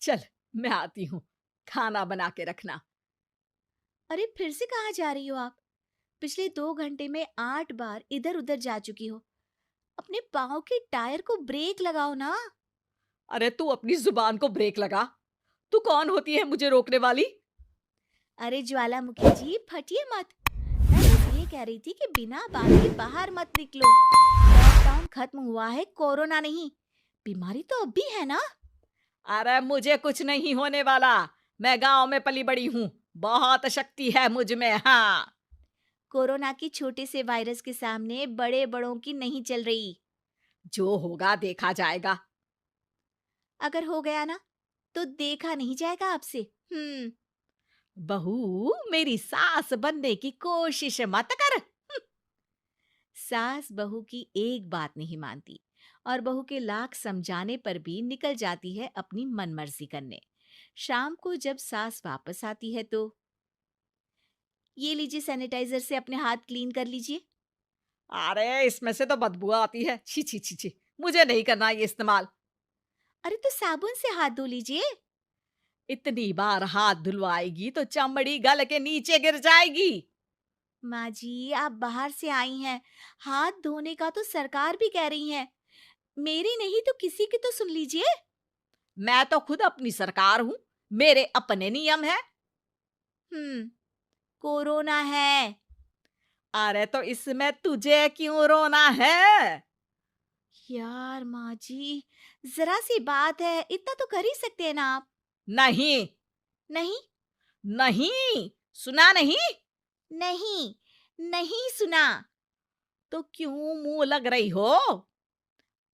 चल, मैं आती हूँ, खाना बना के रखना। अरे फिर से कहाँ जा रही हो आप? पिछले 2 घंटे में 8 बार इधर उधर जा चुकी हो। अपने पाँव के टायर को ब्रेक लगाओ ना। अरे तू अपनी जुबान को ब्रेक लगा। तू कौन होती है मुझे रोकने वाली? अरे ज्वालामुखी जी, फटिए मत। मैं बस ये कह रही थी कि बिना बात के बाहर मत निकलो। लॉकडाउन खत्म हुआ है, कोरोना नहीं। बीमारी तो अब भी है ना। अरे मुझे कुछ नहीं होने वाला। मैं गांव में पली बड़ी हूँ। बहुत शक्ति है मुझ में। हाँ, कोरोना की छोटे से वायरस के सामने बड़े बड़ों की नहीं चल रही। जो होगा देखा जाएगा। अगर हो गया ना, तो देखा नहीं जाएगा आपसे। हम्म। बहू, मेरी सास बनने की कोशिश मत कर। सास बहू की एक बात नहीं मानती और बहू के लाख समझाने पर भी निकल जाती है अपनी मनमर्जी करने। शाम को जब सास वापस आती है तो, ये लीजिए सैनिटाइजर से अपने हाथ क्लीन कर लीजिए। अरे इसमें से तो बदबू आती है। छी छी छी छी। मुझे नहीं करना ये इस्तेमाल। अरे तो साबुन से हाथ धो लीजिए। इतनी बार हाथ धुलवाएगी तो चमड़ी गल के नीचे गिर जाएगी। माँ जी, आप बाहर से आई हैं, हाथ धोने का तो सरकार भी कह रही है। मेरी नहीं तो किसी की तो सुन लीजिए। मैं तो खुद अपनी सरकार हूँ। मेरे अपने नियम है। कोरोना है। अरे तो इसमें तुझे क्यों रोना है? यार माँ जी, जरा सी बात है, इतना तो कर ही सकते हैं ना आप। नहीं, नहीं। नहीं, सुना नहीं? नहीं। नहीं सुना। तो क्यों मुंह लग रही हो?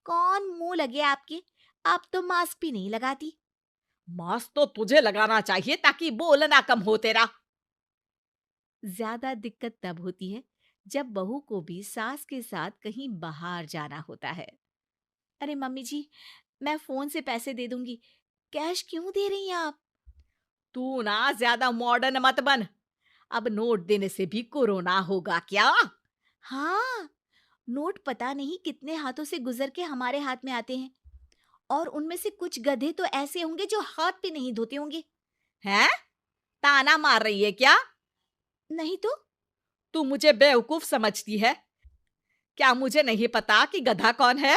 कौन मुंह लगे आपके? आप तो मास्क भी नहीं लगाती। मास्क तो तुझे लगाना चाहिए ताकि बोलना कम हो तेरा। ज्यादा दिक्कत तब होती है जब बहू को भी सास के साथ कहीं बाहर जाना होता है। अरे मम्मी जी, मैं फोन से पैसे दे दूंगी। कैश क्यों दे रही हैं आप? तू ना ज्यादा मॉडर्न मत बन। अब नोट देने से भी कोरोना होगा क्या? हाँ, नोट पता नहीं कितने हाथों से गुजर के हमारे हाथ में आते हैं, और उनमें से कुछ गधे तो ऐसे होंगे जो हाथ भी नहीं धोते होंगे। हैं? ताना मार रही है क्या? नहीं तो। तू मुझे बेवकूफ समझती है? क्या मुझे नहीं पता कि गधा कौन है?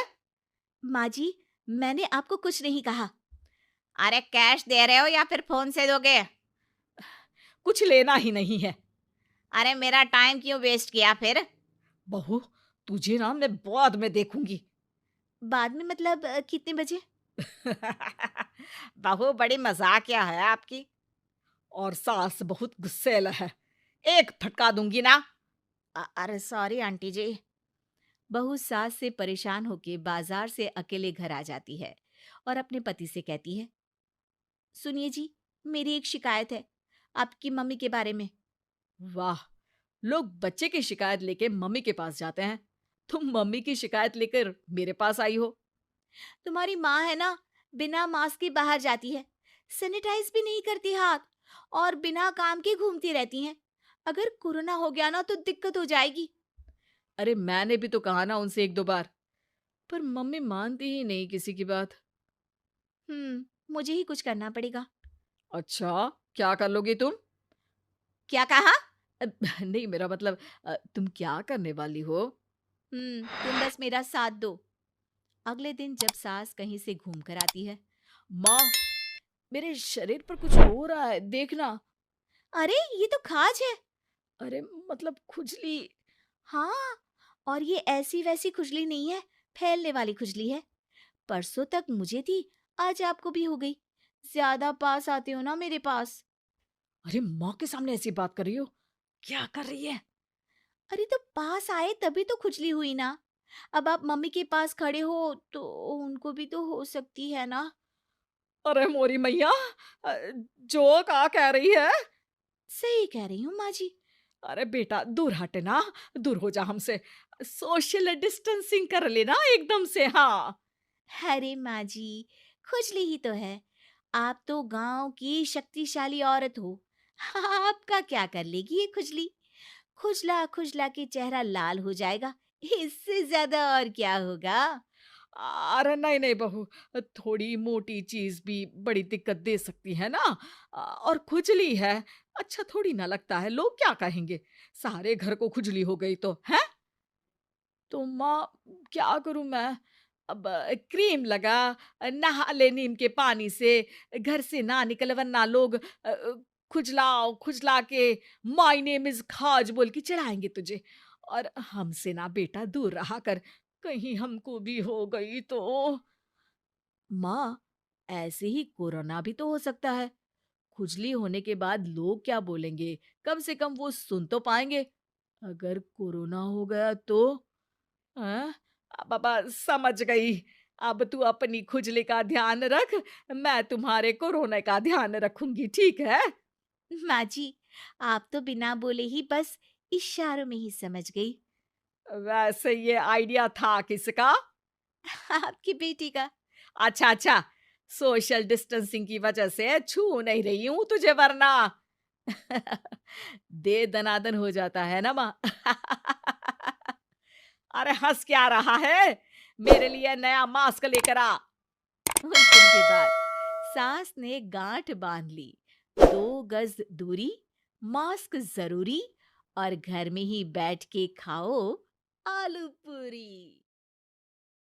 माँ जी, मैंने आपको कुछ नहीं कहा। अरे कैश दे रहे हो या फिर फोन से दोगे? कुछ लेना ही नहीं है। अरे मेरा टाइम क्यों वेस्ट किया फिर? बहू, तुझे ना मैं बाद में देखूंगी। बाद में मतलब कितने बजे? बहू बड़ी मजाकिया है आपकी। और सास बहुत गुस्सैल है। एक फटका दूंगी ना। अरे सॉरी आंटी जी। बहू सास से परेशान होके बाजार से अकेले घर आ जाती है और अपने पति से कहती है, सुनिए जी, मेरी एक शिकायत है आपकी मम्मी के बारे में। वाह, लोग बच्चे की शिकायत लेके मम्मी के पास जाते हैं। तुम मम्मी की शिकायत लेकर मेरे पास आई हो। तुम्हारी माँ है ना, बिना मास्क के बाहर जाती है, सैनिटाइज भी नहीं करती हाथ, और बिना काम के घूमती रहती हैं। अगर कोरोना हो गया ना तो दिक्कत हो जाएगी। अरे मैंने भी तो कहा ना उनसे एक दो बार, पर मम्मी मानती ही नहीं किसी की बात। मुझे ही कुछ करना पड़ेगा। अच्छा, क्या कर लोगी तुम? क्या कहा? अ, नहीं, मेरा मतलब तुम क्या करने वाली हो? तुम बस मेरा साथ दो। अगले दिन जब सास कहीं से घूम कर आती है। माँ, मेरे शरीर पर कुछ हो रहा है, देखना। अरे ये तो खाज है। अरे मतलब खुजली। हाँ, और ये ऐसी वैसी खुजली नहीं है, फैलने वाली खुजली है। परसों तक मुझे थी, आज आपको भी हो गई। ज्यादा पास आते हो ना मेरे पास। अरे माँ के सामने ऐसी बात कर रही हो? क्या कर रही है? अरे तो पास आए तभी तो खुजली हुई ना। अब आप मम्मी के पास खड़े हो तो उनको भी तो हो सकती है ना। अरे मोरी मैया, अ, जो का कह रही है? सही कह रही हूँ माँ जी। अरे बेटा दूर हट ना, दूर हो जा हमसे। सोशल डिस्टेंसिंग कर लेना एकदम से। हाँ, अरे माँ जी, खुजली ही तो है। आप तो गांव की शक्तिशाली औरत हो। आपका क्या कर लेगी ये खुजली? खुजला खुजला के चेहरा लाल हो जाएगा। इससे ज्यादा और क्या होगा? अरे नहीं नहीं बहू, थोड़ी मोटी चीज भी बड़ी दिक्कत दे सकती है ना। और खुजली है, अच्छा थोड़ी ना लगता है, लोग क्या कहेंगे, सारे घर को खुजली हो गई तो है। तो माँ, क्या करूं मैं? अब क्रीम लगा, नहा ले नीम के पानी से, घर से ना निकल वरना लोग खुजलाओ खुजला के माय नेम इज खाज बोल के चढ़ाएंगे तुझे। और हमसे ना बेटा दूर रहा कर, कहीं हमको भी हो गई तो। माँ, ऐसे ही कोरोना भी तो हो सकता है। खुजली होने के बाद लोग क्या बोलेंगे? कम से कम वो सुन तो पाएंगे। अगर कोरोना हो गया तो? हाँ, बाबा समझ गई। अब तू अपनी खुजली का ध्यान रख, मैं तुम्हारे कोरोना का ध्यान रखूंगी, ठीक है। माँ जी, आप तो बिना बोले ही बस इशारों में ही समझ गई। वैसे ये आइडिया था किसका? आपकी बेटी का। अच्छा अच्छा, सोशल डिस्टेंसिंग की वजह से छू नहीं रही हूं तुझे वरना। दे दनादन हो जाता है ना माँ। अरे हंस क्या रहा है, मेरे लिए नया मास्क लेकर आ। उस दिन के बाद सास ने गांठ बांध ली। 2 गज दूरी, मास्क जरूरी, और घर में ही बैठ के खाओ आलू पूरी।